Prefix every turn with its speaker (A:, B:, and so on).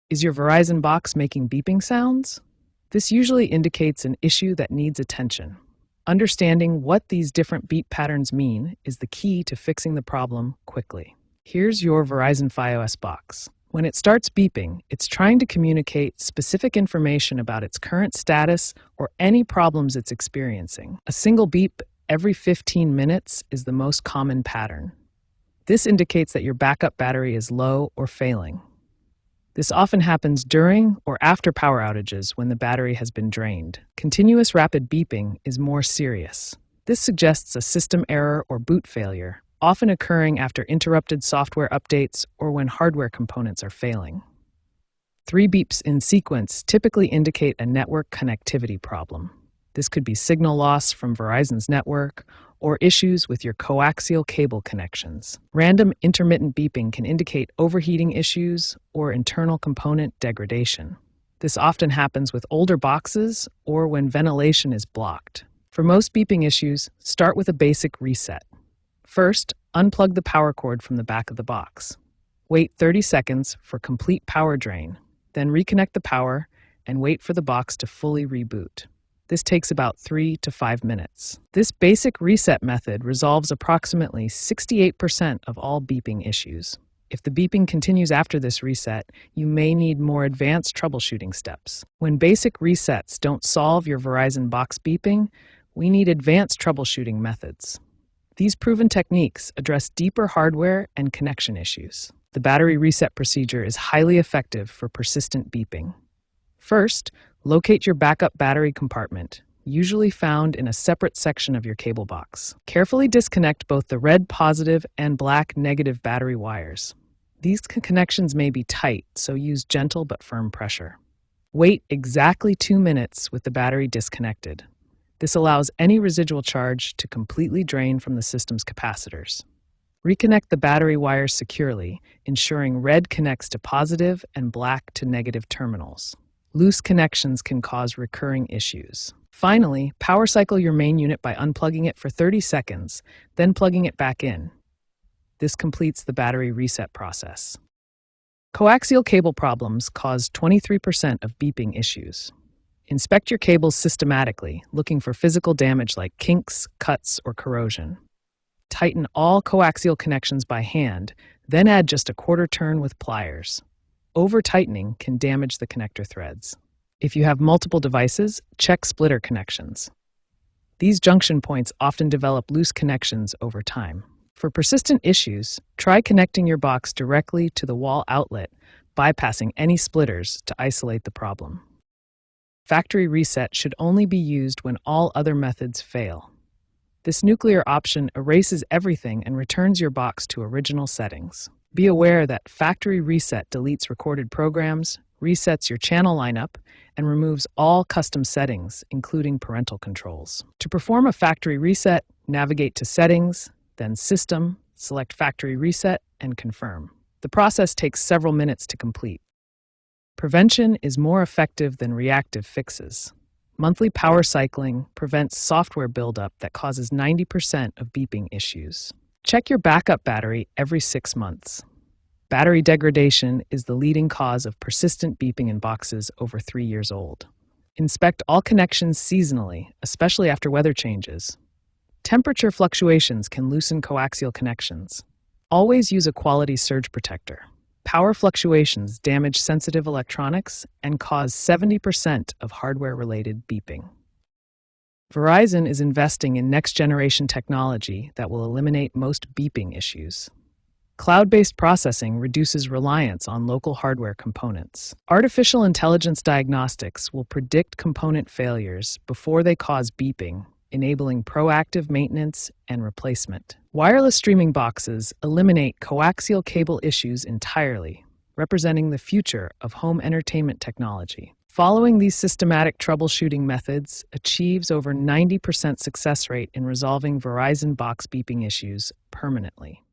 A: Is your Verizon box making beeping sounds? This usually indicates an issue that needs attention. Understanding what these different beep patterns mean is the key to fixing the problem quickly. Here's your Verizon FiOS box. When it starts beeping, it's trying to communicate specific information about its current status or any problems it's experiencing. A single beep every 15 minutes is the most common pattern. This indicates that your backup battery is low or failing. This often happens during or after power outages when the battery has been drained. Continuous rapid beeping is more serious. This suggests a system error or boot failure, often occurring after interrupted software updates or when hardware components are failing. 3 beeps in sequence typically indicate a network connectivity problem. This could be signal loss from Verizon's network or issues with your coaxial cable connections. Random intermittent beeping can indicate overheating issues or internal component degradation. This often happens with older boxes or when ventilation is blocked. For most beeping issues, start with a basic reset. First, unplug the power cord from the back of the box. Wait 30 seconds for complete power drain, then reconnect the power and wait for the box to fully reboot. This takes about 3 to 5 minutes. This basic reset method resolves approximately 68% of all beeping issues. If the beeping continues after this reset, you may need more advanced troubleshooting steps. When basic resets don't solve your Verizon box beeping, we need advanced troubleshooting methods. These proven techniques address deeper hardware and connection issues. The battery reset procedure is highly effective for persistent beeping. First, locate your backup battery compartment, usually found in a separate section of your cable box. Carefully disconnect both the red positive and black negative battery wires. These connections may be tight, so use gentle but firm pressure. Wait exactly 2 minutes with the battery disconnected. This allows any residual charge to completely drain from the system's capacitors. Reconnect the battery wires securely, ensuring red connects to positive and black to negative terminals. Loose connections can cause recurring issues. Finally, power cycle your main unit by unplugging it for 30 seconds, then plugging it back in. This completes the battery reset process. Coaxial cable problems cause 23% of beeping issues. Inspect your cables systematically, looking for physical damage like kinks, cuts, or corrosion. Tighten all coaxial connections by hand, then add just a quarter turn with pliers. Over-tightening can damage the connector threads. If you have multiple devices, check splitter connections. These junction points often develop loose connections over time. For persistent issues, try connecting your box directly to the wall outlet, bypassing any splitters to isolate the problem. Factory reset should only be used when all other methods fail. This nuclear option erases everything and returns your box to original settings. Be aware that factory reset deletes recorded programs, resets your channel lineup, and removes all custom settings, including parental controls. To perform a factory reset, navigate to Settings, then System, select Factory Reset, and confirm. The process takes several minutes to complete. Prevention is more effective than reactive fixes. Monthly power cycling prevents software buildup that causes 90% of beeping issues. Check your backup battery every 6 months. Battery degradation is the leading cause of persistent beeping in boxes over 3 years old. Inspect all connections seasonally, especially after weather changes. Temperature fluctuations can loosen coaxial connections. Always use a quality surge protector. Power fluctuations damage sensitive electronics and cause 70% of hardware-related beeping. Verizon is investing in next-generation technology that will eliminate most beeping issues. Cloud-based processing reduces reliance on local hardware components. Artificial intelligence diagnostics will predict component failures before they cause beeping, enabling proactive maintenance and replacement. Wireless streaming boxes eliminate coaxial cable issues entirely, representing the future of home entertainment technology. Following these systematic troubleshooting methods achieves over 90% success rate in resolving Verizon box beeping issues permanently.